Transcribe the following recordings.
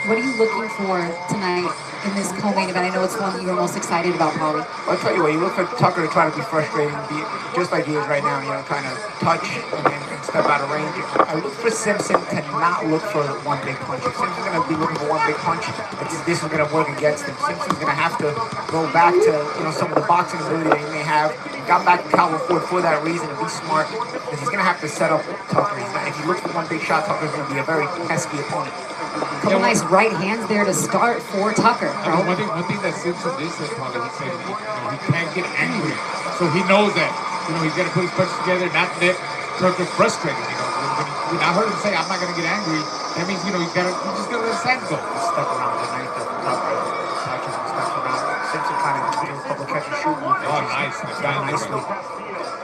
What are you looking for tonight in this co-main event? I know it's one that you were most excited about, Paulie. Well, I'll tell you what, you look for Tucker to try to be frustrating, be just like he is right now, trying to touch and step out of range. I look for Simpson to not look for one big punch. If Simpson's going to be looking for one big punch, this is going to work against him. Simpson's going to have to go back to, some of the boxing ability that he may have. He got back to Calvin Ford for that reason, to be smart, because he's going to have to set up Tucker. If he looks for one big shot, Tucker's going to be a very pesky opponent. Couple nice right hands there to start for Tucker. One thing that Simpson did say, Paulie, he said he can't get angry. So he knows that, he's got to put his punches together, not let Tucker frustrated. When I heard him say, I'm not going to get angry, that means, he's just got to let his hands go. Step around tonight, Tucker touches and steps around. Simpson kind of doing a couple catch and shoot moves. Oh, nice. Nicely.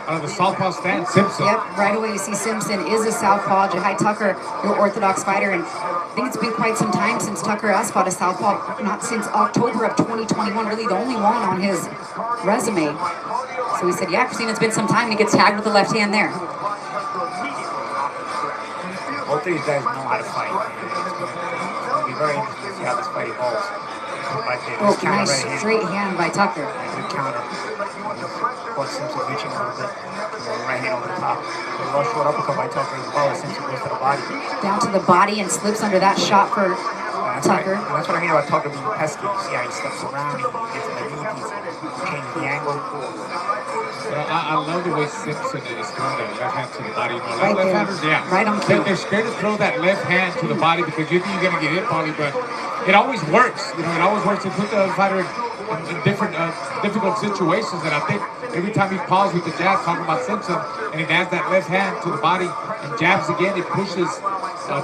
Out of the southpaw stance, Simpson. Yep, right away you see Simpson is a southpaw. Jahai Tucker, your orthodox fighter, and I think it's been quite some time since Tucker has fought a southpaw, not since October of 2021, really the only one on his resume. So he said, yeah, Christina, it's been some time, and he gets tagged with the left hand there. Both of these guys know how to fight. It's going to be very interesting to see how this fight evolves. Oh, nice straight hand by Tucker. Good counter. Simpson reaching a little bit. Right hand over the top. A little short uppercut by Tucker as well as Simpson goes to the body. Down to the body and slips under that shot for Tucker. That's what I mean about Tucker being pesky. You see how he steps around, he gets in the knee, he changes the angle. I love the way Simpson is throwing that left hand to the body. Right left-handers, yeah. Right on cue. They're scared to throw that left hand to the body because you think you're going to get hit, Paulie, but it always works. It always works to put the other fighter in different difficult situations. And I think every time he paused with the jab, talking about Simpson, and he adds that left hand to the body and jabs again, it pushes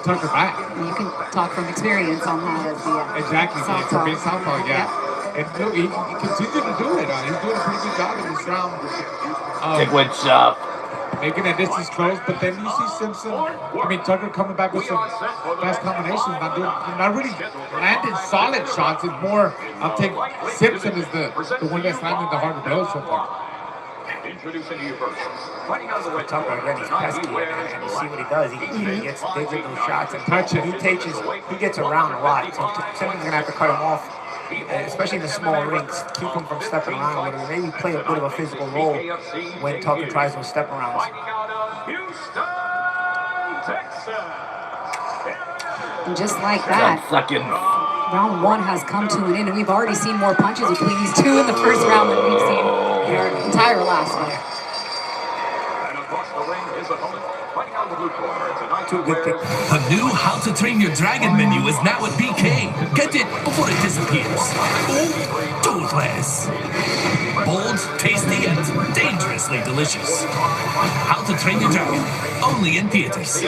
Tucker back. You can talk from experience on that as the exactly, from being southpaw, yeah. And look, he continued to do it. He's doing a pretty good job in this round. Good job. Making that distance close, but then you see Simpson, Tucker coming back with some fast combinations, not really landing solid shots. It's more, I'll take Simpson as the one that's landing the harder blows so far. Introducing you first. Fighting out of the way, Tucker again, he's pesky, and you see what he does. He gets big with those shots and touches. He gets around a lot. So Simpson's gonna have to cut him off, especially in the small rings. Keep him from stepping around a little. Maybe play a bit of a physical role when Tucker tries those step arounds. And just like that, round one has come to an end, and we've already seen more punches between these two in the first round than we've seen in our entire last one. The new How to Train Your Dragon menu is now at BK. Get it before it disappears. Oh, toothless. Bold, tasty, and dangerously delicious. How to Train Your Dragon, only in theaters.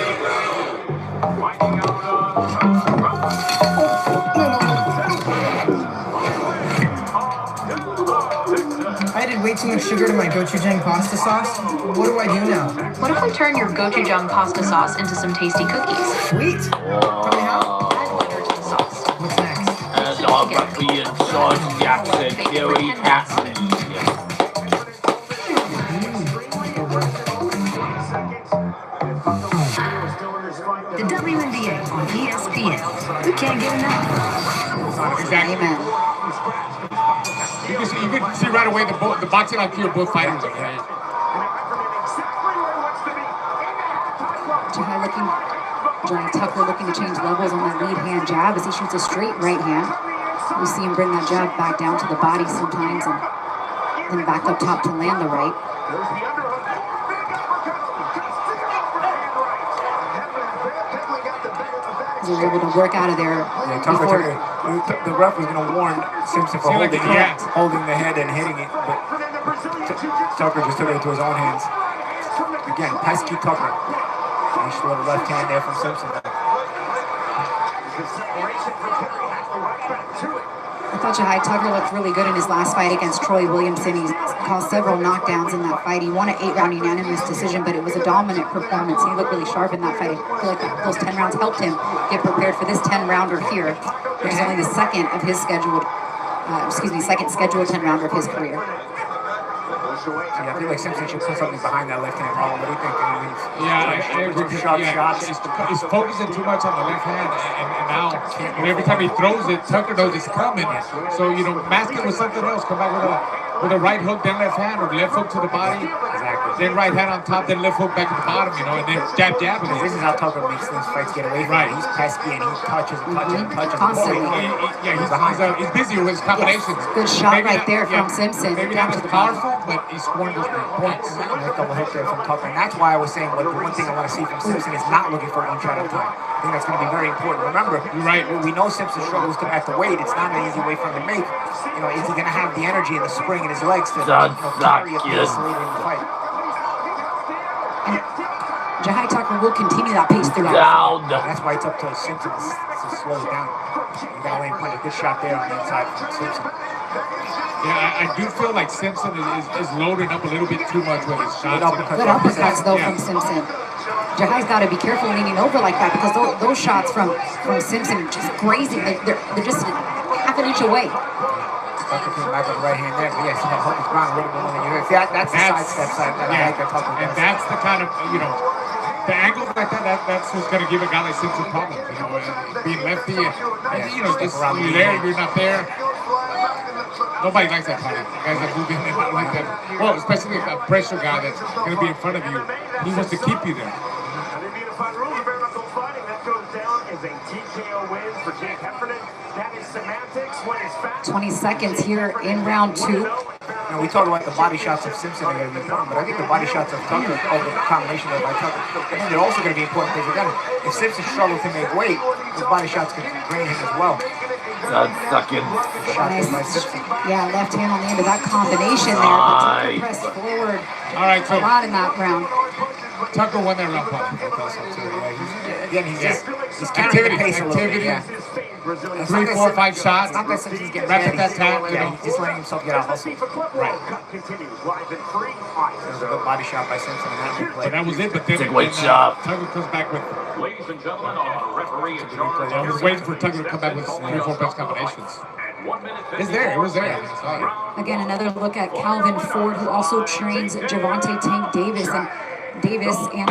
I added way too much sugar to my gochujang pasta sauce. What do I do now? What if we turn your gochujang pasta sauce into some tasty cookies? Sweet. Tell me how. Add butter to the sauce. What's next? Rugby and Sean Jackson, Gary Patton. The WNBA on ESPN. We can't get enough. Amen. You can see right away the boxing IQ of both fighters. Jahai Tucker looking to change levels on that lead hand jab as he shoots a straight right hand. We see him bring that jab back down to the body sometimes and then back up top to land the right. He was able to work out of there. Yeah, the ref was going to warn Simpson for holding the head and hitting it, but Tucker just took it into his own hands. Again, pesky Tucker. Nice little left hand there from Simpson. I thought Jahai Tucker looked really good in his last fight against Troy Williamson. He caused several knockdowns in that fight. He won an 8-round unanimous decision, but it was a dominant performance. He looked really sharp in that fight. I feel like those 10 rounds helped him get prepared for this 10-rounder here, which is only the second scheduled 10-rounder of his career. Yeah, I feel like Simpson should put something behind that left hand. What do you think? I agree. He's focusing too much on the left hand, and now And every time he throws it, Tucker knows it's coming. So, you know, mask it with something else. Come back with a right hook, then left hand, or left hook to the body. Exactly. Then right hand on top, then left hook back to the bottom, you know, and then jab. This is how Tucker makes these fights get away from him. He's pesky and he touches and touches and touches. Constantly. He's busier with his combinations. Good shot Maybe right not- there from Simpson. Maybe Down not to as the bottom. powerful, but he's scoring those points. Nice double hook there from Tucker. And that's why I was saying the one thing I want to see from Simpson is not looking for one shot at a time. I think that's going to be very important. Remember, You're right. We know Simpson struggles to at the weight. It's not an easy weight for him to make. You know, is he going to have the energy and the spring in his legs to carry a pace later in the fight? Jahai Tucker will continue that pace throughout. Down. That's why it's up to Simpson to slow it down. You got to land punch. A good shot there on the inside from Simpson. Yeah, I do feel like Simpson is loading up a little bit too much with his shots. Good uppercuts though from Simpson. Jahai's got to be careful leaning over like that because those shots from Simpson just grazing. They're just half an inch away. Tucker came back with the right hand there. But yes, hook his ground a little bit more than you heard. That's the sidestep side that I like that Tucker does. And that's the kind of, you know, the angles like that's what's going to give a guy like Simpson problems. You know, being lefty, and you know, just you're there, you're not there. Nobody likes that kind of guys that move in and not like that. Well, especially a pressure guy that's going to be in front of you. He wants to keep you there. 20 seconds here in round 2. Now, we talk about the body shots of Simpson are going to be important, but I think the body shots of Tucker, the combination of Tucker, I think they're also going to be important because again, if Simpson struggles to make weight, his body shots can drain him as well. Second. Shots by Simpson. Yeah, left hand on the end of that combination there. But Tucker pressed forward All right, so a lot in that round. Tucker won that round, Paul. Again, he's carrying the pace a little bit. Yeah. 3, 4, 5 shots. It's not that Simpson's getting Wrap mad. up that tap, you know. He's just letting himself get out hustle. Right. There's a good body shot by Simpson in that replay. So that was it, but then Take weight shot. Tucker comes back with. Ladies and gentlemen, our referee in charge. I was waiting for Tucker to come back with 3 or 4 best combinations. It's there. It was there. I saw it. Again, another look at Calvin Ford, who also trains Javante Tank Davis. And Davis and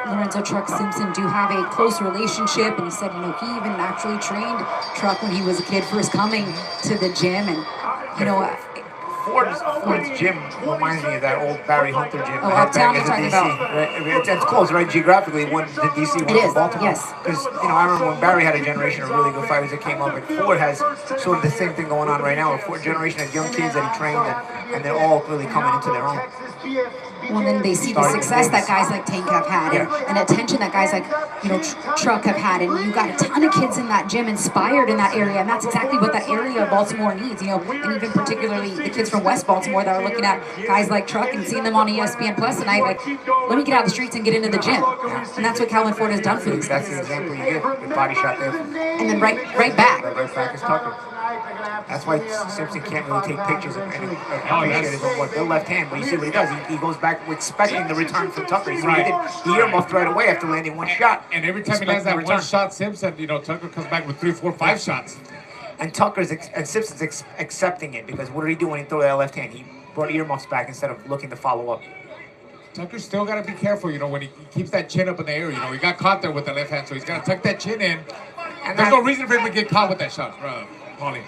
Lorenzo Truck Simpson do have a close relationship. And he said, you know, he even actually trained Truck when he was a kid, first coming to the gym. And, you know, Ford's gym reminds me of that old Barry Hunter gym. Oh, Uptown you're talking about. It's close, right? Geographically, when the DC went to Baltimore. Yes. Because, you know, I remember when Barry had a generation of really good fighters that came up, and Ford has sort of the same thing going on right now. A Ford generation of young kids that he trained, and they're all really coming into their own. Well, then they see the success that guys like Tank have had and attention that guys like, you know, Truck have had. And you got a ton of kids in that gym inspired in that area. And that's exactly what that area of Baltimore needs, you know, and even particularly the kids from West Baltimore that are looking at guys like Truck and seeing them on ESPN Plus tonight, like, let me get out of the streets and get into the gym. And that's what Calvin Ford has done for these That's guys. the example you get. Good body shot there. And then right back. Right back is Tucker. That's why Simpson can't really take pictures and appreciate his own work. They're left hand, but you see what he does. He goes back expecting the return from Tucker. You see what he did? He earmuffed right away after landing one shot. And every time he lands that one shot, Simpson, you know, Tucker comes back with 3, 4, 5 shots. And Simpson's accepting it because what did he do when he threw that left hand? He brought earmuffs back instead of looking to follow up. Tucker's still got to be careful, you know, when he keeps that chin up in the air. You know, he got caught there with the left hand, so he's got to tuck that chin in. And there's no reason for him to get caught with that shot, Paulie.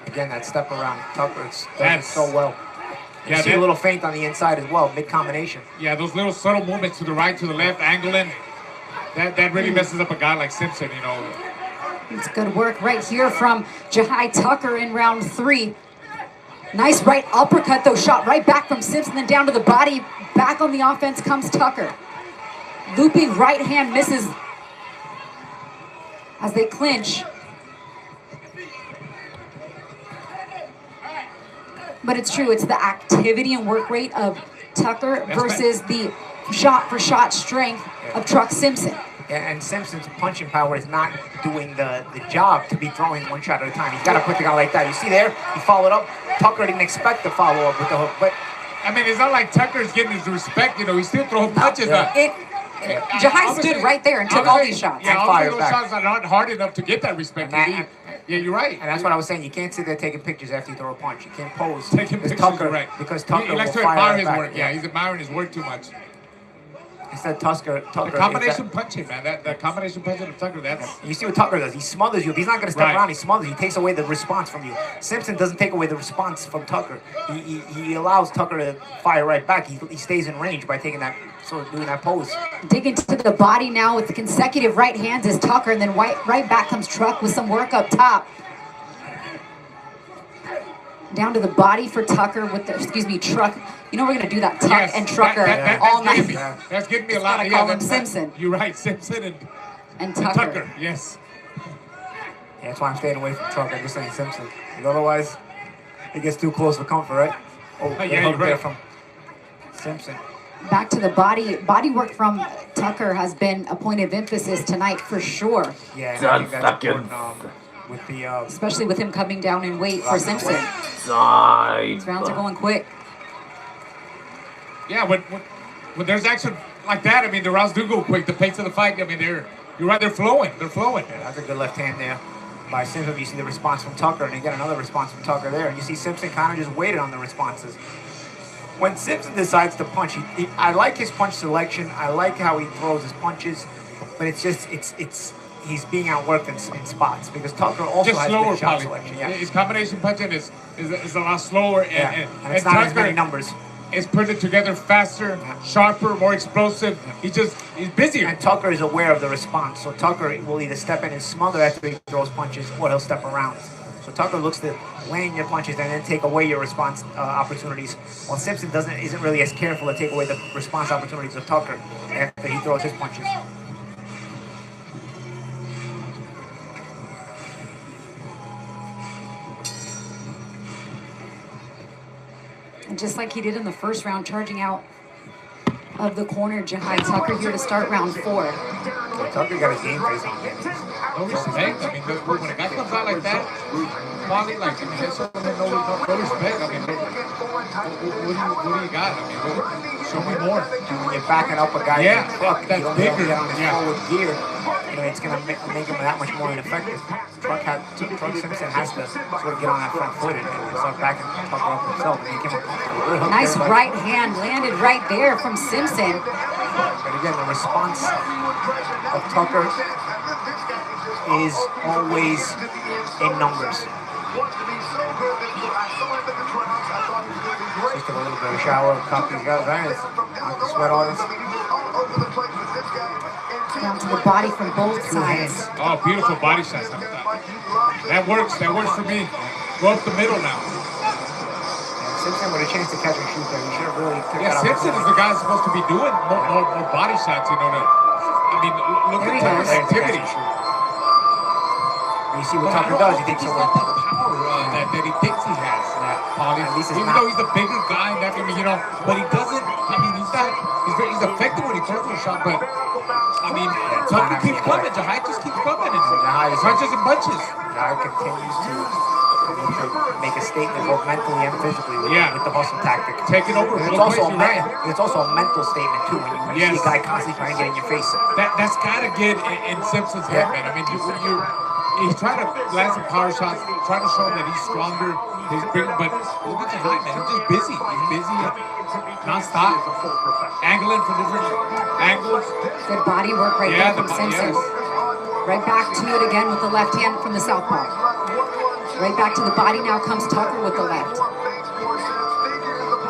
Again, that step around Tucker does it so well. You Yeah, see a little feint on the inside as well, mid-combination. Yeah, those little subtle movements to the right, to the left, angling, that really messes up a guy like Simpson, you know. It's good work right here from Jahai Tucker in round 3. Nice right uppercut, though, shot right back from Simpson, then down to the body. Back on the offense comes Tucker. Looping right hand misses as they clinch. But it's true, it's the activity and work rate of Tucker versus the shot-for-shot strength of Truck Simpson. And Simpson's punching power is not doing the job to be throwing one shot at a time. He's got to put the guy like that. You see there, he followed up. Tucker didn't expect to follow up with the hook, but I mean, it's not like Tucker's getting his respect, you know, he's still throwing punches. Jahai stood right there and took all these shots. Yeah, And all fired those back. shots are not hard enough to get that respect. Yeah, you're right. And that's what I was saying. You can't sit there taking pictures after you throw a punch. You can't pose. Taking because pictures, Tucker, you're right. Because Tucker He likes will to fire admire right his back. work. Yeah, he's admiring his work too much. Instead, Tucker. The combination punching, man. The combination punching of Tucker. That's You see what Tucker does? He smothers you. If he's not going to step Right. around, he smothers you. He takes away the response from you. Simpson doesn't take away the response from Tucker. He allows Tucker to fire right back. He stays in range by taking that, doing that pose. Digging to the body now with the consecutive right hands is Tucker, and then right back comes Truck with some work up top. Down to the body for Tucker with the, Truck. You know we're going to do that, Tuck Yes, and Trucker that's all getting night. me. That's getting me a lot. Gotta call him that's- Simpson. You're right, Simpson And and Tucker. Tucker. Yes. Yeah, that's why I'm staying away from Truck. I'm just saying Simpson. Because otherwise, it gets too close for comfort, right? Oh, yeah, good you're hook there right. from Simpson. Back to the body. Body work from Tucker has been a point of emphasis tonight for sure, Yeah, and I think that's Fucking- important with the... especially with him coming down in weight for Simpson. Side. These rounds are going quick. Yeah, when there's action like that, I mean, the rounds do go quick. The pace of the fight, I mean, you're right, they're flowing. They're flowing. That's a good left hand there by Simpson. You see the response from Tucker, and you get another response from Tucker there. And you see Simpson kind of just waited on the responses. When Simpson decides to punch, I like his punch selection. I like how he throws his punches, but it's just he's being outworked in spots because Tucker also Just has slower, good shot probably. selection. Yeah, His combination punching is a lot slower, and it's not as many numbers. is putting it together faster, sharper, more explosive. He's busier. And Tucker is aware of the response, so Tucker will either step in and smother after he throws punches, or he'll step around. So Tucker looks to land your punches and then take away your response opportunities. While Simpson isn't really as careful to take away the response opportunities of Tucker after he throws his punches. And just like he did in the first round, charging out of the corner, Jahai Tucker here to start round 4. Tucker got his game face on, man. No respect. I mean, when a guy comes out like that, probably like, I mean, that's something no respect. I mean, what do you got? I mean, show me more. And when you're backing up a guy Yeah, in a truck, that's you don't be able to bigger. get on his Yeah. forward gear. It's going to make him that much more ineffective. Truck Simpson has to sort of get on that front foot and start backing Tucker up himself and make him uncomfortable. Good hook Nice there, but- right hand landed right there from Simpson. But again, the response of Tucker is always in numbers. Just took a little bit of a shower, caught these guys' irons, knocked the sweat on us. Down to the body from both sides. Oh, beautiful body shots like that. That works for me. Go up the middle now. Simpson with a chance to catch and shoot there. He should have really took Yeah, that Simpson is the guy that's supposed to be doing more body shots, you know. I mean, look There he at Tucker's goes. activity. You see what But I Tucker don't does. He think takes he's away. got the power that he thinks he has. Paulie. At least it's Even not. though he's a bigger guy, and that, I mean, but he doesn't. I mean, he's effective when he throws a shot, but I mean, Tucker not keeps having coming. Jahai just keeps coming. Jahai is- Punches and bunches. Guy continues to make a statement both mentally and physically with, Yeah. with the hustle tactic. Taking over And both ways, you're it's also a mental statement too when you see Yes. a guy constantly trying to get in your face. That's got to get in Simpson's head, man. I mean, he's trying to land some power shots, trying to show that he's stronger. He's big, but look at Jahai, man. He's just busy. He's busy, nonstop, angling from different angles. Good body work right there from Simpson. Yes. Right back to it again with the left hand from the southpaw. Right back to the body now comes Tucker with the left.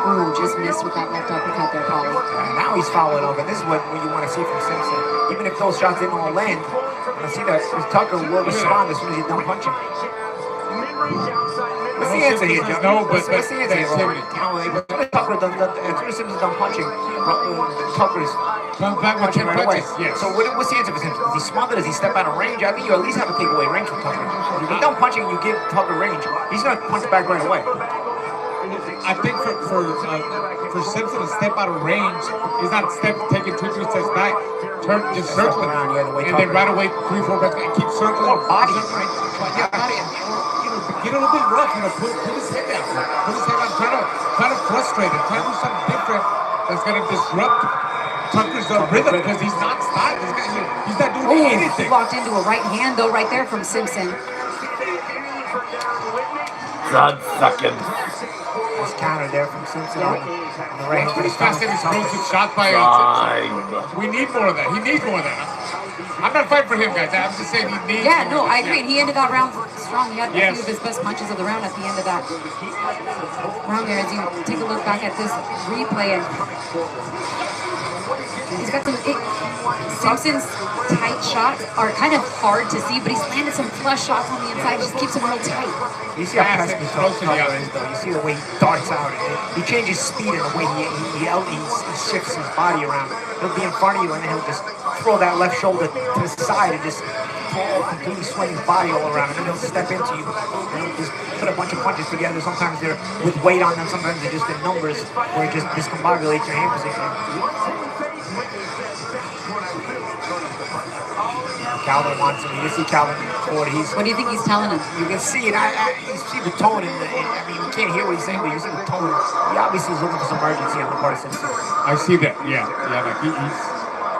Ooh, just missed with that left uppercut there, Paulie. And now he's following up, and this is what you want to see from Simpson. Even if those shots didn't all land, you want to see that Tucker will respond as soon as he's done punching. What's the answer here, Joe? No, but what's the answer here, Robert? activity. You know, as soon as Tucker done, as soon as Simpson's done punching, Tucker's Comes back with punching two right away. punches. Yes. So what's the answer for Simpson? Is he smothered? Does he step out of range? I think you at least have to take away range from Tucker. If you're done punching, you give Tucker range. He's gonna punch back right away. I think for Simpson to step out of range, he's not taking 2-3 steps back, just circling, around, yeah, the way and then Tucker- right away 3-4 steps and keep circling. Or body, Circling. right? Yeah, body. And, get a little bit rough, put his head down. Put his head down, try to frustrate him, try to do something different that's going to disrupt Tucker's rhythm because he's not stopped. He's not doing Ooh, anything. locked into a right hand though right there from Simpson. God fucking. Nice counter there from Simpson on the right hand. Pretty fast and explosive shot by Time. We need more of that. He needs more of that. I'm not fighting for him, guys. I'm just saying he needs Yeah, more no, of I this. agree. And he ended that round strong. He had a Yes. few of his best punches of the round at the end of that round there. As you take a look back at this replay, and he's got some. Simpson's tight shots are kind of hard to see, but he's landed some flush shots on the inside. Just keeps him real tight. You see how Fast pesky and Tucker explosive, is, though. You see the way he darts out. He changes speed in the way he shifts his body around. He'll be in front of you, and then he'll just throw that left shoulder to the side and just completely swing his body all around. And then he'll step into you and he'll just put a bunch of punches together. Sometimes they're with weight on them. Sometimes they're just in numbers where it just discombobulates your hand position. Calvin wants him. You can see Calvin forward. What do you think he's telling him? You can see it. You see the tone in the. I mean, you can't hear what he's saying, but you see the tone. He obviously is looking for some urgency on the part of Simpson. I see that. Yeah. Like he's.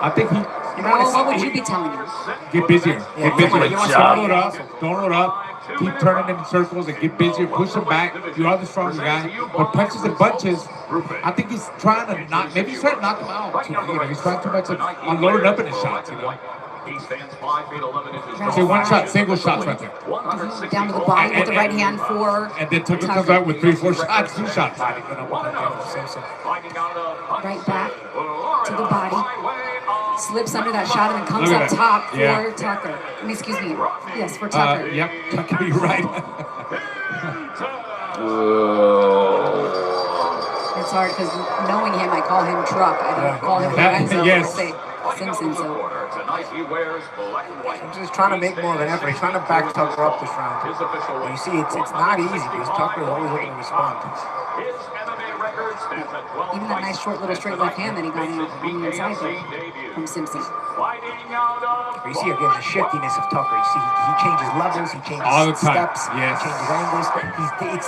I think he. What would you be telling him? Get busier. Yeah, Get busier. you want Don't load up. Don't load up. Keep turning in circles and get busier. Push him back. You are the stronger guy. But punches and bunches. I think he's trying to knock. Maybe he's trying to knock him out. You know, he's trying too much on loading up in his shots. You know. He stands 5 feet 11 inches. See, one shot, single shots right there. Down to the body with the right hand for And then Tucker comes out with 3-4 shots, 2 shots. right back to the body. Slips under that shot and then comes Look up at that. top for Yeah. Tucker. I mean, excuse me. Yes, for Tucker. Yep, Tucker, you're right. It's hard because knowing him, I call him Truck. I don't call him Lorenzo. Yes. I say Simpson. So Tonight he wears black and white. He's just trying to make more of an effort. He's trying to back Tucker up this round. His official But you see, it's not easy because Tucker is always looking to respond. His MMA record stands at 12 even that nice short little straight left hand that he got in on the inside there from Simpson. fighting out of But you see again the shiftiness of Tucker. You see he changes levels, he changes All the time. steps, Yes. he changes angles.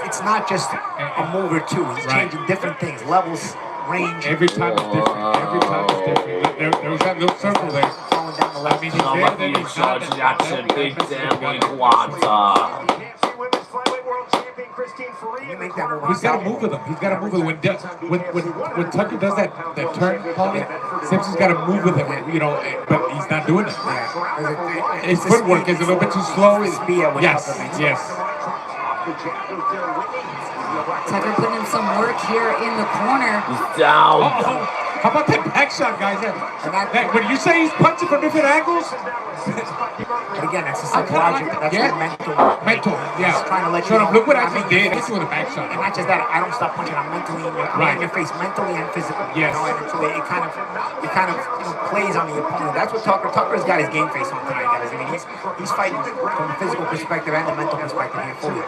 It's not just a move or two. He's Right. changing different things, levels, range, Every time is different. Every time is different. There was that little circle there. throwing down the I left. mean, he's there, Some then of he's not. George Jackson, Big Damn Water. You make that move. He's got to move with him. He's got to move with him. When Tucker does that turn, Paulie, Simpson's got to move with him, you know, but he's not doing it. His footwork is a little bit too slow. Yes, yes. Tucker putting in some work here in the corner. He's down. Oh, how about that back shot, guys? When you say he's punching from different angles, But again, that's the I kinda like psychological, that. that's Yeah. the mental, yeah. He's trying to let you Showed him, know. look what I I'm just in your did. face. Hit you with a back shot. And not just that, I don't stop punching. I'm mentally, Right. in your face, mentally and physically. Yes. You know, and so it kind of plays on the opponent. That's what Tucker's got his game face on tonight, guys. I mean, he's fighting from the physical perspective and the mental perspective here fully.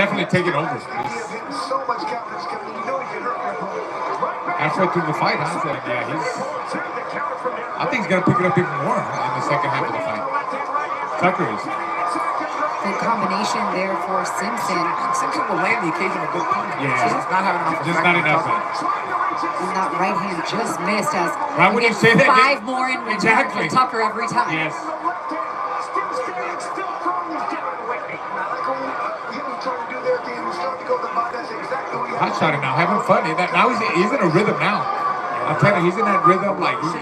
Definitely taking over. Halfway through the fight, huh? So, yeah, I think he's gonna pick it up even more in the second half of the fight. Tucker is. Good combination there for Simpson. Simpson will land the occasional good punch. Yeah. It's just not having enough Just effect not on enough. Tucker. And that right hand just missed as Right when we you get say that, 5 more in return exactly. for Tucker every time. Yes. Hot shotting now, having fun. Now he's in a rhythm now. I'm telling you, he's in that rhythm. Like he's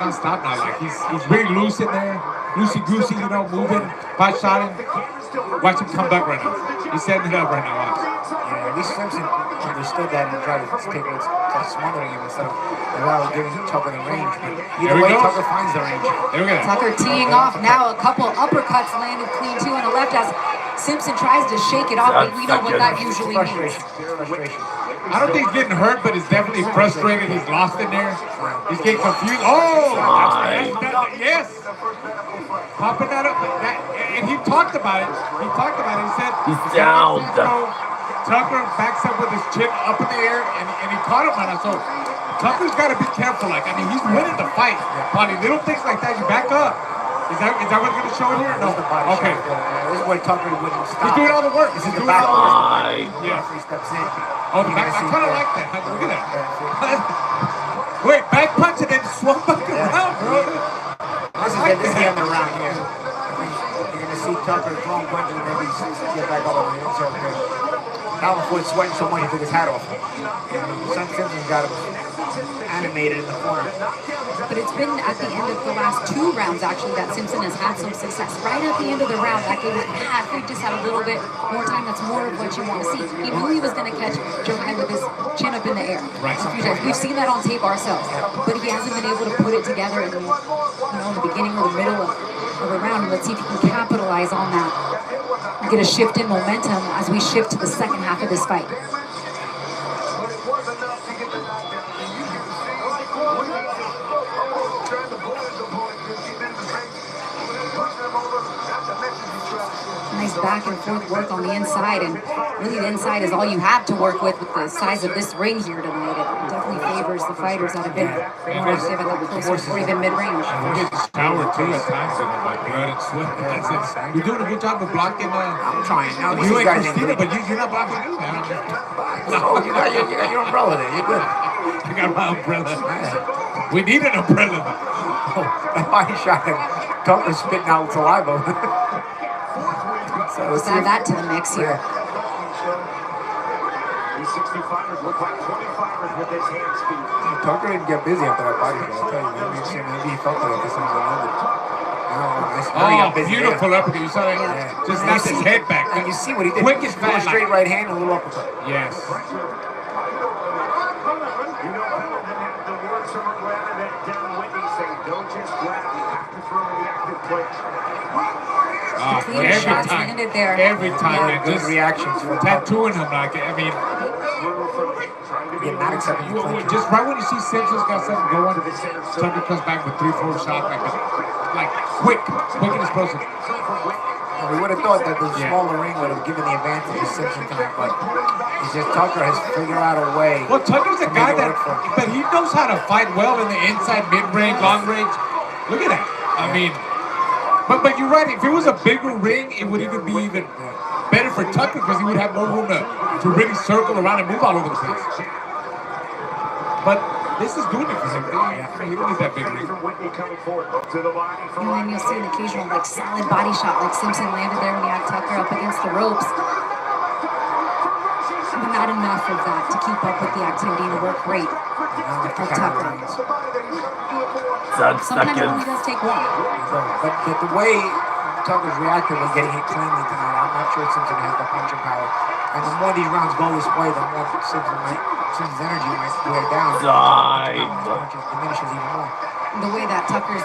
not stopped now. Like he's very loose in there, loosey goosey, you know, moving, hot shotting. Watch him come back right now. He's setting it up right now. Watch. Yeah, at least Simpson understood that and tried to take it, smothering him instead of giving Tucker the range. But There either we way, go. Tucker finds the range. There we go. Tucker teeing off now. A couple uppercuts landed clean too on the left as Simpson tries to shake it off, but we know what that usually means. Frustration. I don't think he's getting hurt, but he's definitely frustrated. He's lost in there. He's getting confused. Oh, yes. Popping that up. And he talked about it. He said He's down. Tucker backs up with his chin up in the air, and he caught him on it. So Tucker's got to be careful. Like, I mean, he's winning the fight. Bonnie, little things like that, you back up. Is that what's going to show here? No. Okay. This is where Tucker wouldn't stop. He's doing all the work. This is He's the doing back. all the work. Yeah. Yeah. He steps in. Oh, the back. I kind of like that. Look at that. Wait, back punch and then swung back around, bro. This is the end of the round here. You're going to see Tucker throwing punches and maybe get back up on the inside there. Calvin Floyd sweating so much he took his hat off. Son Simpson's got him animated in the corner. But it's been at the end of the last 2 rounds, actually, that Simpson has had some success. Right at the end of the round, that gave it half. He just had a little bit more time. That's more of what you want to see. He knew he was going to catch Joe Hyde with his chin up in the air. Right. A few times. We've seen that on tape ourselves. But he hasn't been able to put it together in the beginning or the middle of the round. Let's see if he can capitalize on that. Get a shift in momentum as we shift to the second half of this fight. Nice back and forth work on the inside, and really the inside is all you have to work with the size of this ring here tonight. It definitely favors the fighters that have been more active at the closer or even mid-range. He gets showered too at times, like blood and sweat. You're doing a good job of blocking. I'm trying. Now these You ain't guys ain't Christina, doing but you're not blocking me, man. No, you got your umbrella there. You're good. I got my umbrella. We need an umbrella. That body shot him. Tucker spitting out saliva. So let's Let's add that to the mix here. These 65ers look like 25ers with his hand speed. Tucker didn't get busy after that body shot. I'll tell you, maybe he felt like this was another. Oh, beautiful uppercut. You saw that? Yeah. Just knocked his head back. And you see what he did. Quick as Threw a fast. straight right hand and a little uppercut. Yes. You know, Pendleton had the words from McGrath that down Whitney saying, don't just grab, you have to throw the active play. Clean shots landed there. Every time, man. Good Just reactions. tattooing him like, I mean, You're not accepting you clinching. just right when you see Simpson's got something going, Tucker comes back with 3-4 shots, like quick and explosive. And we would have thought that the smaller ring would have given the advantage to Simpson tonight, but it's just Tucker has figured out a way. Well, Tucker's a to guy make it that, work for him. but he knows how to fight well in the inside, mid-range, long range. Look at that. I mean, but you're right. If it was a bigger ring, it would even be even better for Tucker because he would have more room to really circle around and move all over the place. But this is doing it for him. He don't need that big ring. Whitney coming forward to the body from And then you'll see an occasional solid body shot like Simpson landed there when he had Tucker up against the ropes. But not enough of that to keep up with the activity and the work rate of Tucker. Sometimes it only does take one. But the way Tucker's reacted was getting hit cleanly tonight. I'm not sure Simpson has the punching power. And the more these rounds go this way, the more Simpson's energy might wear down. Diminishes even more. The way that Tucker's,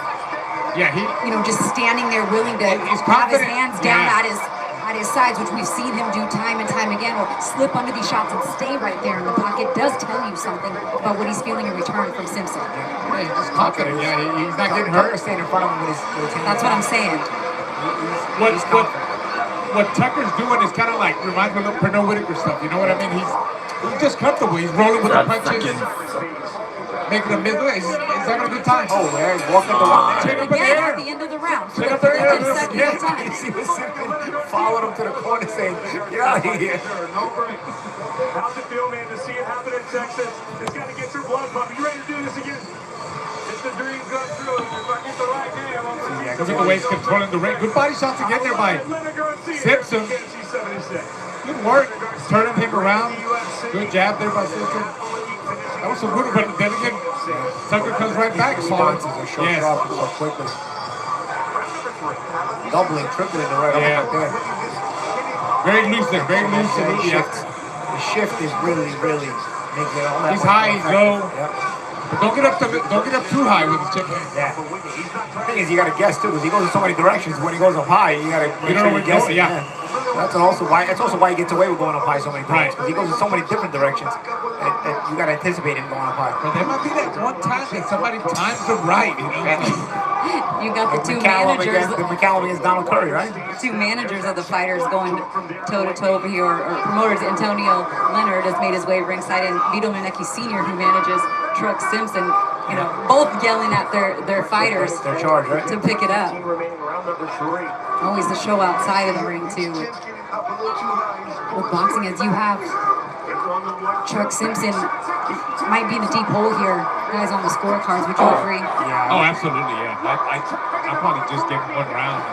Yeah, just standing there willing to He's have his confident. hands down Yeah. at his sides, which we've seen him do time and time again, or slip under these shots and stay right there in the pocket, does tell you something about what he's feeling in return from Simpson. he's just confident. Yeah, he's not getting hurt. Tucker staying in front of him with his hands That's what I'm down. saying. What Tucker's doing is kind of like reminds me of Pernod Whitaker stuff. You know what I mean? He's just comfortable. He's rolling with the punches, making a miss. He's having a good time. Oh, yeah, he's walking the round. Chin up in the Again, air. at the end of the round. For Chin the up in the air. consecutive time. You see the Simpson followed him to the corner saying, get out of here. no break. How's it feel, man, to see it happen in Texas? It's got to get your blood pumping. You ready to do this again? If the dreams come true, if I get the right name, I'm going to Look at the way he's controlling the ring. Good body shots again there by Simpson. Good work. Turning him around. Good jab there by Simpson. That was some good, but then again, Tucker comes right back. Responses are so Yes. sharp and so quickly. Doubling, tripling the right Yeah. up there. Very loose there. Very loose and The easy. shift, the shift is really making it all that He's much high, more he's effective. low. Yep. But don't get up too high with his chip hand. Yeah. The thing is, you gotta guess too, because he goes in so many directions. When he goes up high, you gotta make You don't sure know you where guess he's it. going, yeah. That's also why he gets away with going up high so many times. Right. Because he goes in so many different directions, and you gotta anticipate him going up high. But there might be that one time that somebody times it right, you know? You got the two McCallum managers. against Donald Curry, right? Two managers of the fighters going toe-to-toe over here, or promoters. Antonio Leonard has made his way ringside, and Vito Menecki Sr., who manages Truck Simpson, both yelling at their fighters They're charged, right? to pick it up. remaining round number 3. Always the show outside of the ring, too. With boxing, as you have Truck Simpson might be in a deep hole here, guys, on the scorecards. Would you agree? Yeah. Oh, absolutely, yeah. I probably just gave him one round.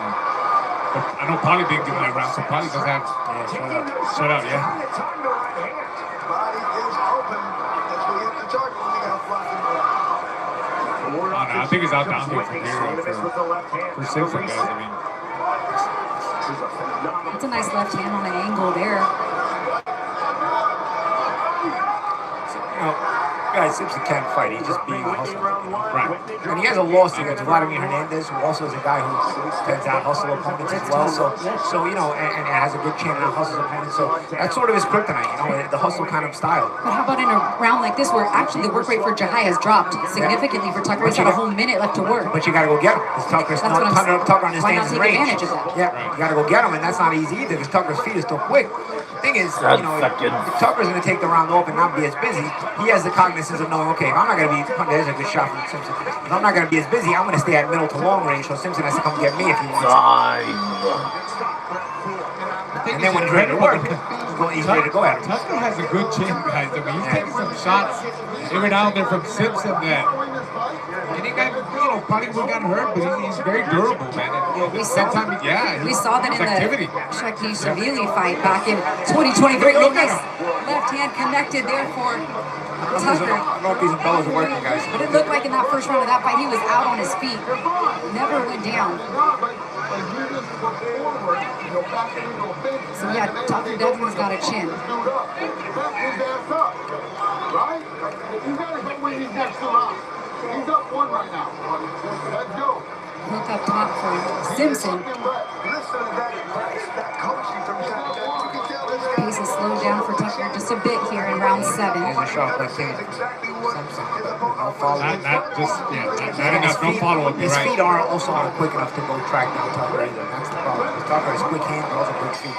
But I know Paulie didn't give him that round, so Paulie does have. Yeah, shut up. Shut up, yeah. Body is open. That's what you have to target when you got a blocking block. I think it's out down here from here for Simpson, guys. I mean, It's a nice left hand on an angle there. You know, guys, Simpson can't fight. He's just being a hustler. right. And he has a loss against Vladimir Hernandez, who also is a guy who tends to hustle opponents as well. So you know, and has a good chin and hustles opponents. So that's sort of his kryptonite, you know, the hustle kind of style. But how about in a round like this where actually the work rate for Jahai has dropped significantly for Tucker? He's got a whole minute left to work. But you got to go get him. Because Tucker's That's what I'm saying. Tucker Why not understands his take range. advantage of that? Yeah, you got to go get him, and that's not easy either. Because Tucker's feet are still quick. The thing is, you know, if Tucker's going to take the round off and not be as busy, he has the cognizance of knowing, okay, if I'm not going to be, there's a good shot from Simpson. If I'm not going to be as busy, I'm going to stay at middle to long range, so Simpson has to come get me if he wants. And then when he's ready to work, he's ready to go at him. Tucker has a good chin, guys. I mean, he's taking some shots every now and then from Simpson that. And he got, you know, probably would got hurt, but he's very durable, man. And We saw, sometimes, yeah, we saw that in activity. the Shaki Shavili fight back in 2023. Look, nice left hand connected there for I Tucker. don't know if these umbrellas are working, guys. But it looked like in that first round of that fight, he was out on his feet. Never went down. So yeah, Tucker definitely's got a chin. Right? You gotta go win these next 2 rounds. He's up 1 right now. Let's go. Hook up top for Simpson. Listen to that coaching from Pace is slowed down for Tucker just a bit here in round 7. There's a sharp left hand. Simpson. No follow. Not enough, no follow-up, you're His right. feet aren't also not quick enough to go track down Tucker either. That's the problem. Because Tucker has quick hands, but also quick feet.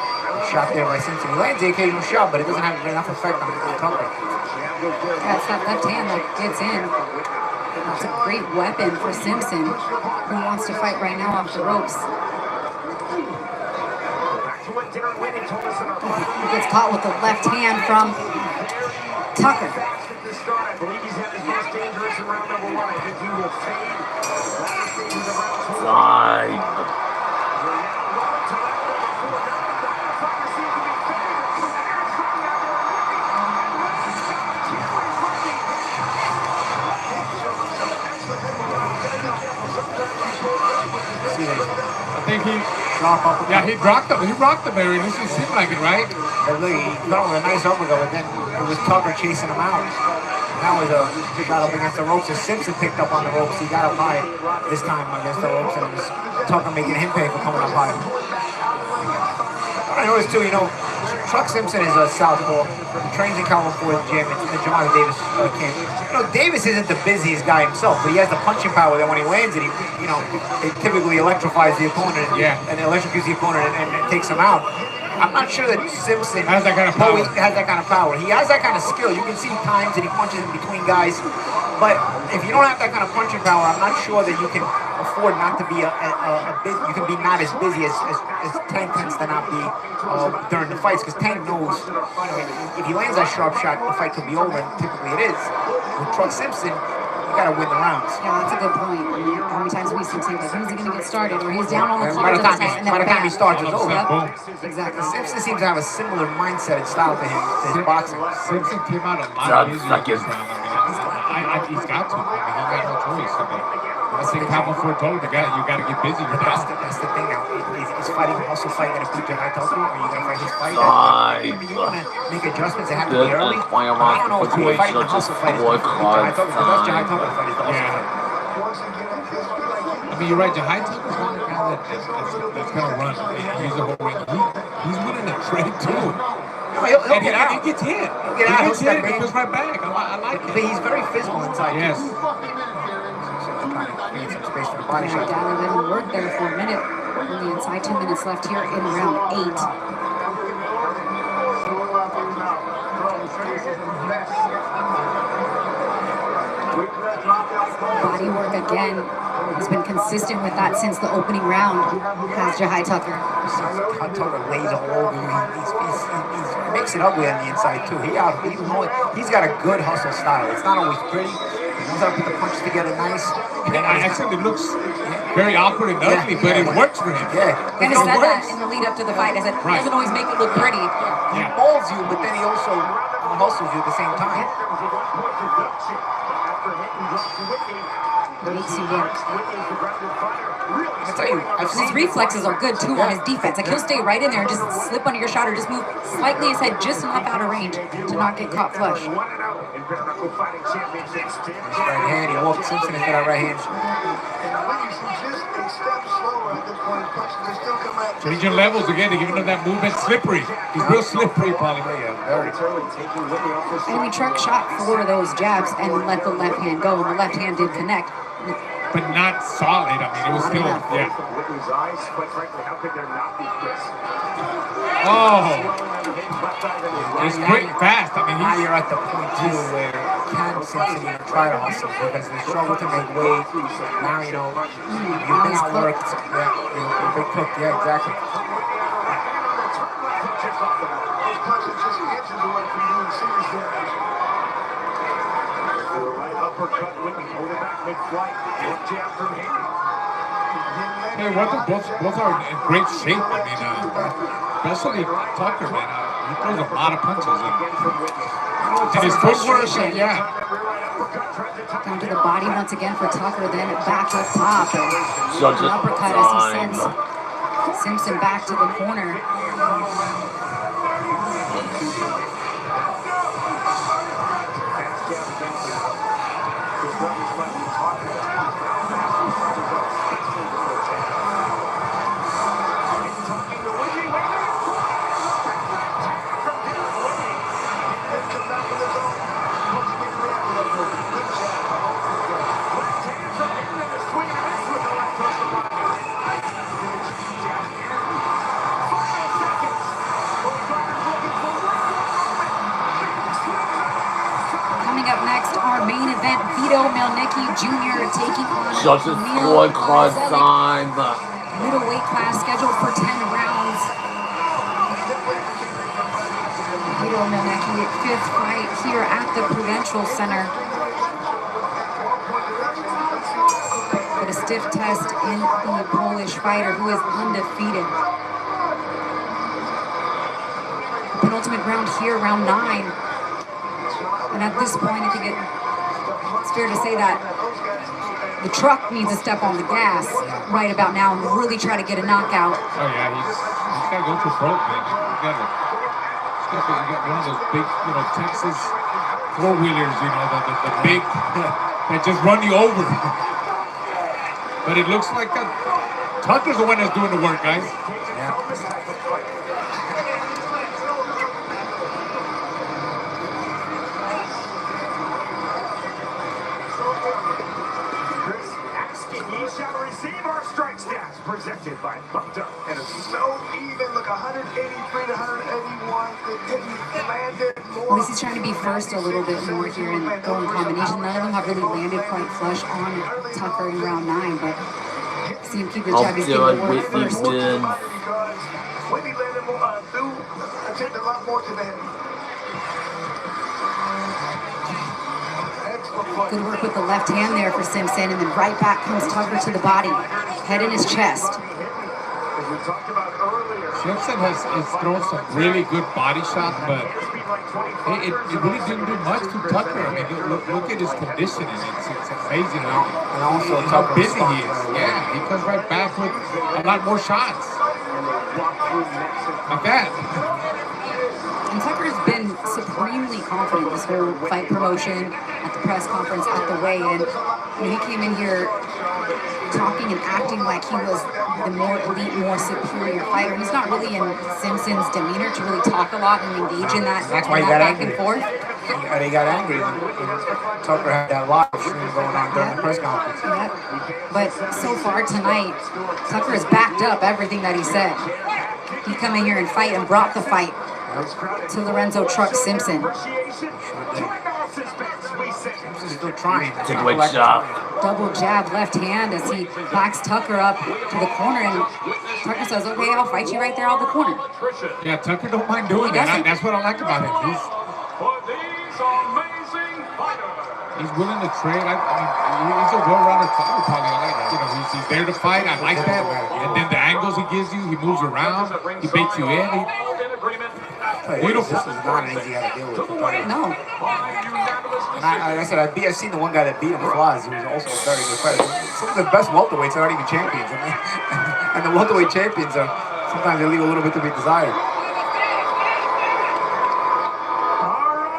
Shot there by Simpson. He lands the occasional shot, but it doesn't have enough effect on Tucker. That's that left hand that gets in. That's a great weapon for Simpson, who wants to fight right now off the ropes. He gets caught with the left hand from Tucker. I believe he's had his most dangerous in round number 1. I think he will fade. Last stages of round 2. I think he, Sharp uppercut. yeah, he rocked him there. It just seemed like it, right? But look, he got him with a nice uppercut, but then it was Tucker chasing him out. And that was he got up against the ropes, and Simpson picked up on the ropes. He got up high this time against the ropes, and it was Tucker making him pay for coming up high. I noticed too, you know, Chuck Simpson is a southpaw. He trains in California gym. It's in the Jamada Davis camp. You know, Davis isn't the busiest guy himself, but he has the punching power that when he lands it, it typically electrifies the opponent. Yeah. And electrocutes the opponent and takes him out. I'm not sure that Simpson Has that kind of power. always has that kind of power. He has that kind of skill. You can see times that he punches in between guys. But if you don't have that kind of punching power, I'm not sure that you can afford not to be you can be not as busy as Tank tends to not be during the fights, because Tank knows, if he lands that sharp shot, the fight could be over, and typically it is. With Truck Simpson, you gotta win the rounds. Yeah, that's a good point. How many times we see Tank like, when's he going to get started? Or he's down on the By floor the time he starts, it's over. Yep, exactly. Simpson seems to have a similar mindset and style to him, to his boxing. Simpson came out a lot easier this round. I mean, he's got to. I mean, he got no choice. I mean, I think Cabo Ford told him, you got to get busy with That's that. the thing now. Is fighting also fight going to beat Jahai Tucker? Are you going to fight his fight? You want to make adjustments that have to be early? I don't know if fighting the hustle fight is going to beat Jahai Tucker, because that's Jahai Tucker fight is the hustle fight. I mean, you're right. Jahai Tucker's not a guy that's going to run. He's a whole ring. He's winning the trade too. No, he'll And get out. he gets hit. He'll get out. He gets hit. He'll He goes right back. I like But it. he's very physical inside. Yes. Create some space for the body Yeah, shot. Dally let him work there for a minute. On the inside, 2 minutes left here in round 8. Body work again. He's been consistent with that since the opening round. Has Jahai Tucker. Tucker lays all over you. He makes it ugly on the inside too. He's got a good hustle style. It's not always pretty. knows how to put the punches together nice. And actually, it looks very awkward and ugly, but it works for him. Yeah. And I said that in the lead up to the fight. I said, he Right. doesn't always make it look pretty. He molds you, but then he also muscles you at the same time. Makes you work. I tell you, I've His seen reflexes are good too on his defense. Like he'll stay right in there and just slip under your shot or just move slightly his head just enough out of range to not get caught flush. his right hand. He walked Simpson into that right hand. Changing levels again to give him that movement slippery. He's real slippery, Paulie. And we truck shot for those jabs and let the left hand go, and the left hand did connect. But not solid. I mean, it was still, yeah. Oh, it's quick, fast. I mean, Now he's you're at the point too where can Simpson even try to hustle because they struggle to make weight. Now you've been outworked. Yeah, you're big cooked. Yeah, exactly. Hey, both are in great shape. I mean, especially Tucker, man. He throws a lot of punches. And his footwork, yeah. Down to the body once again for Tucker, then back up top. And Such an a uppercut as he fine. sends Simpson back to the corner. Coming up next, our main event, Vito Mielnicki Jr. taking on Such a Neil scorecard Marzelic. time. Middleweight class scheduled for 10 rounds. Vito Mielnicki, fifth fight here at the Prudential Center. But a stiff test in the Polish fighter who is undefeated. Penultimate round here, round 9. And at this point, I think it's fair to say that the truck needs to step on the gas right about now and really try to get a knockout. Oh yeah, he's got to go for broke, man. You got one of those big, Texas four-wheelers, the big that just run you over. But it looks like Tucker's the one that's doing the work, guys. Presented by Bucked Up. And it's so even, look, 183 to 181. It didn't landed more. At least he's trying to be first a little bit more here and go in combination. None of them have really landed quite flush on Tucker in round 9, but see him keep the jab. He's getting to work first. Whitney let him attempt a lot more to the head. Good work with the left hand there for Simpson, and then right back comes Tucker to the body, head in his chest. Simpson has thrown some really good body shots, but it really didn't do much to Tucker. I mean, look at his conditioning. It's amazing how busy he is. Yeah, he comes right back with a lot more shots. Like that. And Tucker's been supremely confident this whole fight promotion, at the press conference, at the weigh-in. He came in here talking and acting like he was the more elite, more superior fighter. And it's not really in Simpson's demeanor to really talk a lot and engage in that, That's why he got back angry. and forth. They got angry when Tucker had that live stream going on during the press conference. Yep. But so far tonight, Tucker has backed up everything that he said. He come in here and fight and brought the fight to Lorenzo Truck Simpson. Simpson's still trying. Takeaway shot. Double jab left hand as he backs Tucker up to the corner, and Tucker says, okay, I'll fight you right there on the corner. Yeah, Tucker don't mind doing that. That's what I like about him. He's willing to trade. I mean, he's a well-rounded fighter, probably. I like, you know, he's there to fight. I like that. And then the angles he gives you, he moves around, he baits you in. Beautiful. This is not an easy guy to deal with. No. And like I said, I've seen the one guy that beat him, Flaz, who was also a very good fighter. Some of the best welterweights are not even champions. I mean, and the welterweight champions are sometimes they leave a little bit to be desired.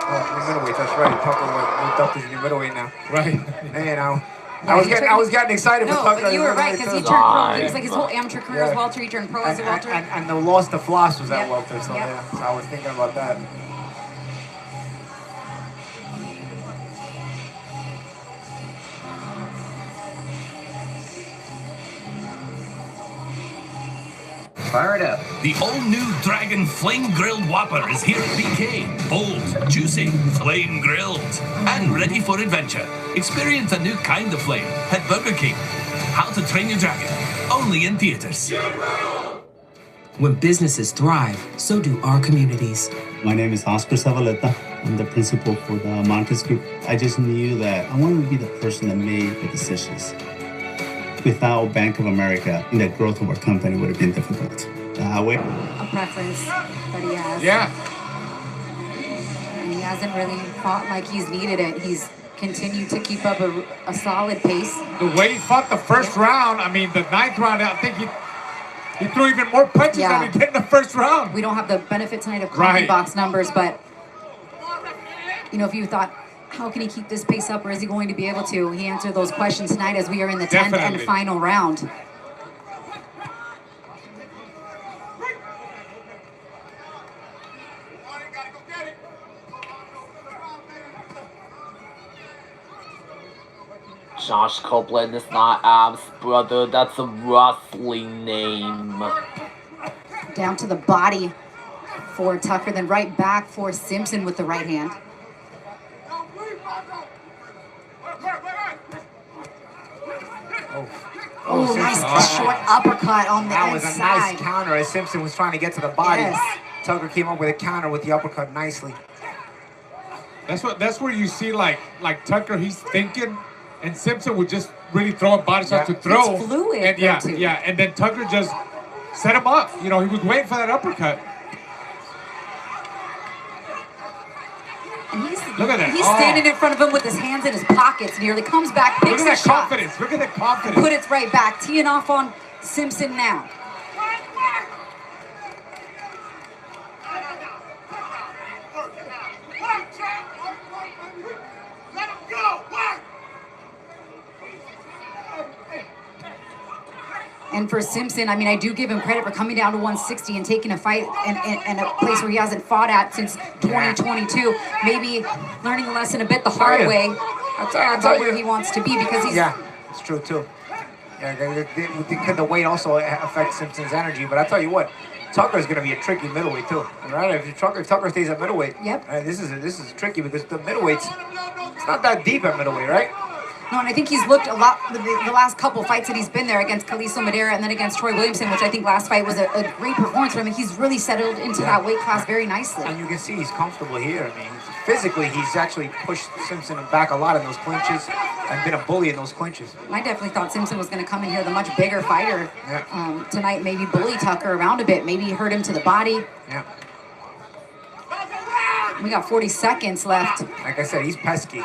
The middleweight, that's right. Tucker moved up to the middleweight now. Right. And, you know, I was getting excited for No, Tucker. but you were right because he turned pro. He was like his whole amateur career as welter. He turned pro as a welter. And the loss to Floss was at Yep. welter, so Yep. yeah. So I was thinking about that. Fire it up. The all-new Dragon Flame Grilled Whopper is here at BK. Bold, juicy, flame grilled, and ready for adventure. Experience a new kind of flame at Burger King. How to Train Your Dragon. Only in theaters. When businesses thrive, so do our communities. My name is Oscar Zavaleta. I'm the principal for the Marcus Group. I just knew that I wanted to be the person that made the decisions. Without Bank of America, the growth of our company would have been difficult. A preference that he has. Yeah. And he hasn't really fought like he's needed it. He's continued to keep up a solid pace. The way he fought the first round, I mean, the ninth round, I think he threw even more punches than he did in the first round. We don't have the benefit tonight of coffee box numbers, but you know, if you thought, how can he keep this pace up, or is he going to be able to? He answered those questions tonight as we are in the 10th and final round. Josh Copeland is not Ab's brother. That's a wrestling name. Down to the body for Tucker, then right back for Simpson with the right hand. Oh, nice short uppercut on the That inside. was a nice counter as Simpson was trying to get to the body. Tucker came up with a counter with the uppercut nicely. That's where you see like Tucker, he's thinking, and Simpson would just really throw a body shot to throw. It's fluid, and though, and then Tucker just set him up. You know, he was waiting for that uppercut. And Look at that. He's standing in front of him with his hands in his pockets nearly. Comes back, Look picks at a that shot. confidence. Look at that confidence. Put it right back. Teeing off on Simpson now. And for Simpson, I mean, I do give him credit for coming down to 160 and taking a fight in a place where he hasn't fought at since 2022. Maybe learning a lesson a bit the hard way about where he wants to be, because he's... Yeah, it's true too. Yeah, could the weight also affect Simpson's energy? But I tell you what, Tucker's going to be a tricky middleweight too, right? If Tucker stays at middleweight, right, this is tricky because the middleweights, it's not that deep at middleweight, right? No, and I think he's looked a lot, the last couple fights that he's been there against Kalisto Madera and then against Troy Williamson, which I think last fight was a great performance for him. He's really settled into that weight class very nicely. And you can see he's comfortable here. I mean, physically, he's actually pushed Simpson back a lot in those clinches and been a bully in those clinches. I definitely thought Simpson was going to come in here the much bigger fighter tonight, maybe bully Tucker around a bit, maybe hurt him to the body. Yeah. We got 40 seconds left. Like I said, he's pesky.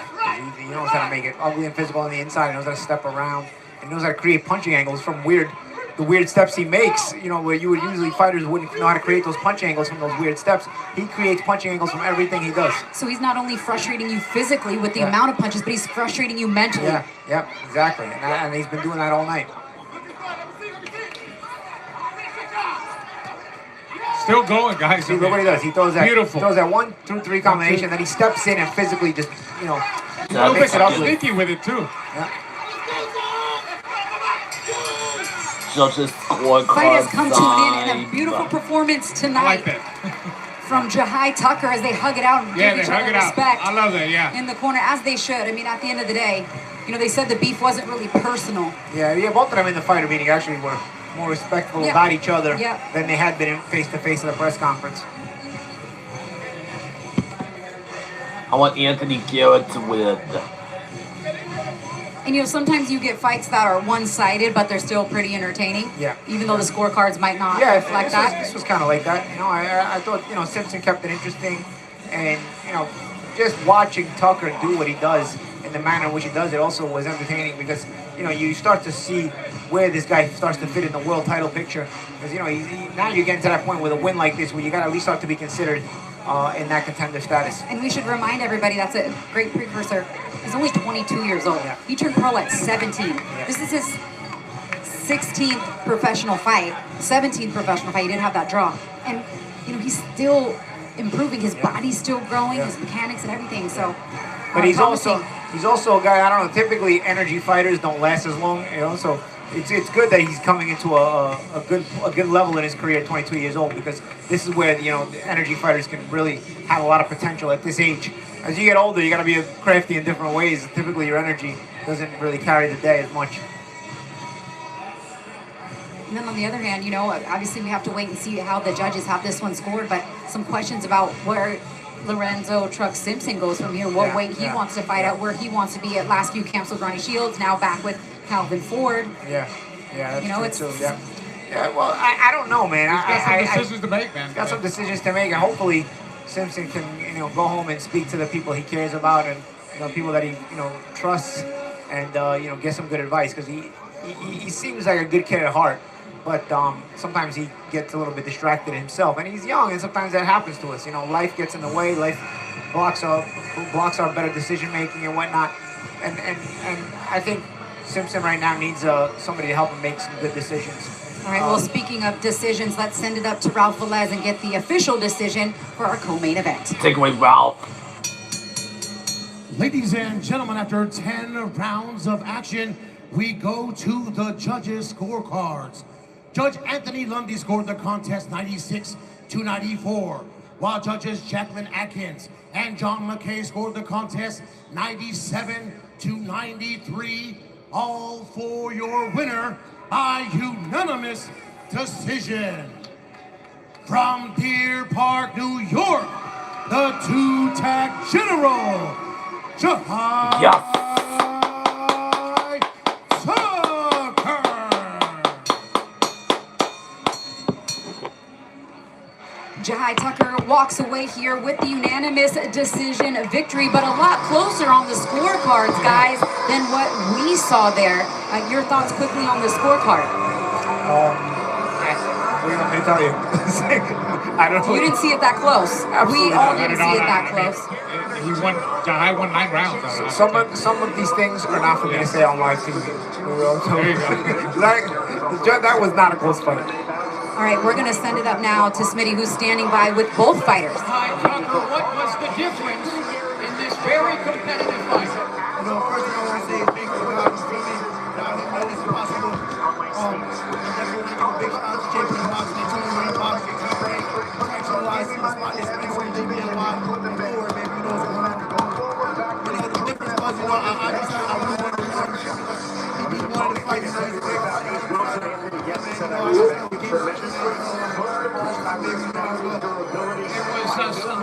He knows how to make it ugly and physical on the inside. He knows how to step around. He knows how to create punching angles from the weird steps he makes. You know, where you would usually, fighters wouldn't know how to create those punching angles from those weird steps. He creates punching angles from everything he does. So he's not only frustrating you physically with the amount of punches, but he's frustrating you mentally. Yeah, exactly. And he's been doing that all night. Still going, guys. See, look what he does. He throws that Beautiful. Throws that 1, 2, 3 combination, then he steps in and physically just, you know, a little makes bit it ugly. sneaky with it too. Judges scorecard. Fight has come to an end, and a beautiful performance tonight. I like that. From Jahai Tucker as they hug it out and give each other respect. I love that, yeah. In the corner, as they should. I mean, at the end of the day, you know, they said the beef wasn't really personal. Yeah, both of them in the fighter meeting actually were more respectful about each other than they had been in face-to-face at the press conference. I want Anthony Garrett to win. And sometimes you get fights that are one-sided, but they're still pretty entertaining. Yeah. Even though the scorecards might not Yeah, reflect that. this was kind of like that. I thought Simpson kept it interesting, and just watching Tucker do what he does in the manner in which he does it also was entertaining because you start to see where this guy starts to fit in the world title picture. Because now you're getting to that point with a win like this where you got to at least start to be considered in that contender status. And we should remind everybody that's a great precursor. He's only 22 years old. Yeah. He turned pro at 17. Yeah. This is his 16th professional fight, 17th professional fight. He didn't have that draw. And, he's still improving. His body's still growing, his mechanics and everything. So, but he's promising. also a guy, I don't know, typically energy fighters don't last as long, so it's good that he's coming into a good level in his career at 22 years old because this is where, the energy fighters can really have a lot of potential at this age. As you get older, you got to be crafty in different ways. Typically, your energy doesn't really carry the day as much. And then on the other hand, obviously we have to wait and see how the judges have this one scored, but some questions about where Lorenzo Truck Simpson goes from here, what weight he wants to fight at, where he wants to be at last few camps with Ronnie Shields, now back with Calvin Ford. Yeah, that's true it's... too. Yeah, well, I don't know, man. He's got some decisions to make, man. He's got some decisions to make, and hopefully Simpson can, go home and speak to the people he cares about and, people that he, trusts and, get some good advice because he seems like a good kid at heart. But sometimes he gets a little bit distracted himself, and he's young, and sometimes that happens to us. Life gets in the way. Life blocks our better decision making and whatnot. And I think Simpson right now needs somebody to help him make some good decisions. All right. Well, speaking of decisions, let's send it up to Ralph Velez and get the official decision for our co-main event. Take away Ralph. Ladies and gentlemen, after 10 rounds of action, we go to the judges' scorecards. Judge Anthony Lundy scored the contest 96-94, while judges Jacqueline Atkins and John McKay scored the contest 97-93, all for your winner by unanimous decision. From Deer Park, New York, the two-tag general, Jahai Tucker. Jahai Tucker walks away here with the unanimous decision victory, but a lot closer on the scorecards, guys, than what we saw there. Your thoughts quickly on the scorecard? What do you want me to tell you? I don't know. You didn't see it that close. Absolutely We all not. didn't see it that close. Jahai won 9 rounds. Some of these things are not for me to say on live TV. There you go. That was not a close fight. All right, we're going to send it up now to Smitty, who's standing by with both fighters. Hi, Tucker, what was the difference in this very competitive fight? First thing I want to say is thank you for having me. Made this possible. Definitely want to give a big shout out to JP Boxing and Tony Wayne Boxing Company. Actualizing the spot this makes me JP a lot. Forward, baby, what's going on. The difference was, I decided I really wanted to fight. He wanted to fight. There was some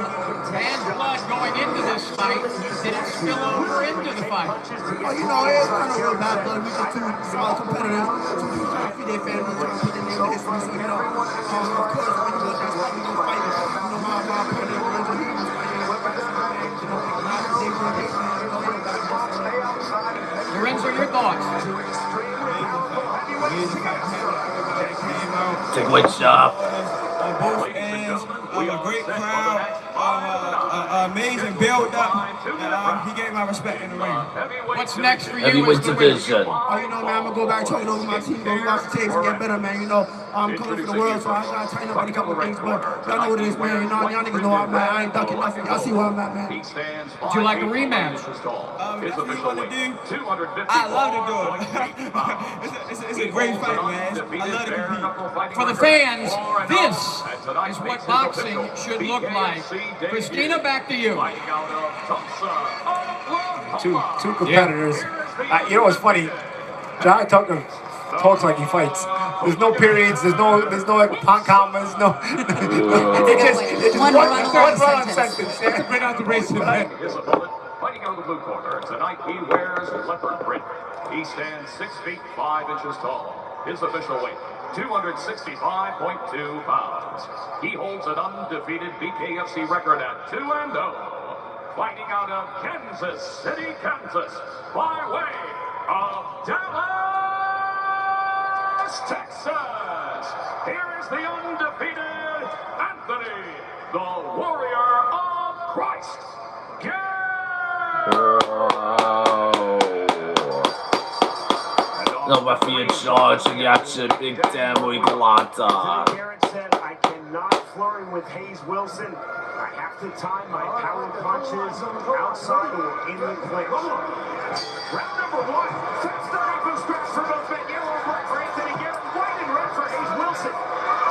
bad blood going into this fight. Did it spill over into the fight? It's kind of real bad blood. We just two solid competitors. Two people trying to feed their family, trying to put their name in history. So, of course, when you look at how we gonna fight, my opponent, Lorenzo, he was fighting. Lorenzo, your thoughts? Take away Chop. Both ends, a great crowd, amazing build up. He gave my respect in the ring. What's next for you? Heavyweight division. Man, I'm gonna go back talking over my team, go watch the tapes and get better, man. I'm coming for the world, so I gotta tighten up on a couple of things, but y'all know what it is, man. Y'all niggas know I'm at. I ain't ducking nothing. Y'all see where I'm at, man. Would you like a rematch? If you want to do, I love to do it. It's a great fight, man. I love to compete. For the fans, this is what boxing should look like. Christina, back to you. Two competitors. What's funny? Jahai Tucker talks like he fights. There's no periods. There's no like commas. No. It's just one run-on sentence. Right out the race. Fighting out of the blue corner, tonight he wears leopard print. He stands 6 feet 5 inches tall. His official weight, 265.2 pounds. He holds an undefeated BKFC record at 2-0. Fighting out of Kansas City, Kansas, by way of Dallas, Texas. Here is the undefeated Anthony, the Warrior of Christ. Number 4 charging after Big Demo Iglata. Garrett said, I cannot flurry with Hayes Wilson. I have to time my power punches outside or in the clinch. Round number 1. Set starting from scratch for both men. Yellow and black for Anthony Garrett. White and red for Hayes Wilson.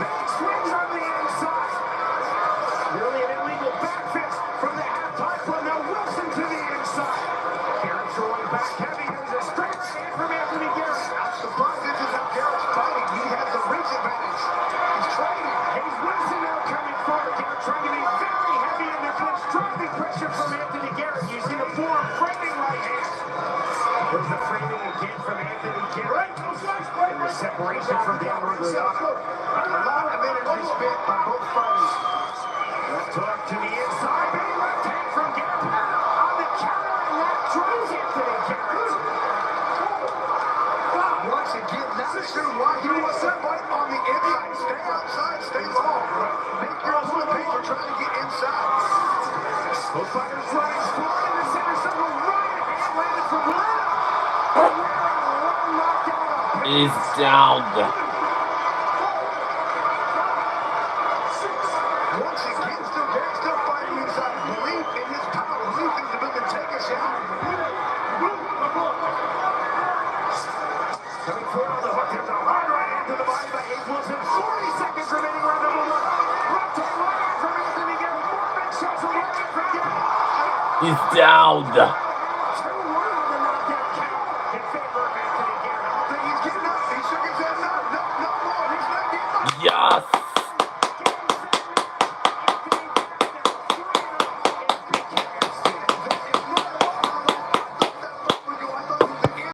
Big swings on the inside. Nearly an illegal back fist from the half-time play. Now Wilson to the inside. Garrett throwing back heavy. There's a straight right hand from Anthony Garrett. That's the front. This is how Garrett's fighting. He has the reach advantage. He's trading. Hayes Wilson now coming forward. Garrett trying to be very heavy in the clinch. Driving pressure from Anthony Garrett. You see the form framing right hand. There's the framing again from Anthony Garrett. And the separation from Dan Rugliano. A lot of energy spent by both fighters. Left hook to the inside. Big left hand from Garrett. On the counter, and that drives Anthony Garrett. Once again, not sure why he was that fight on the inside. Stay outside, stay long. Make your opponent pay for trying to get inside. Both fighters running forward in the center circle. Right hand landed from Lana. One knockdown. Is downed. Once again, Garrett still fighting inside. Belief in his power. Belief in his ability to take a shot. Coming forward on the hook. There's a hard right hand to the body by Hayes Wilson. 40 seconds remaining, round number 1. Left hook right hand from Anthony Garrett. More big shots from right hand from Garrett. He's downed. 2-1 on the knockout count in favor of Anthony Garrett. I don't think he's getting up. He shook his head no. No more. He's not getting up. Yes.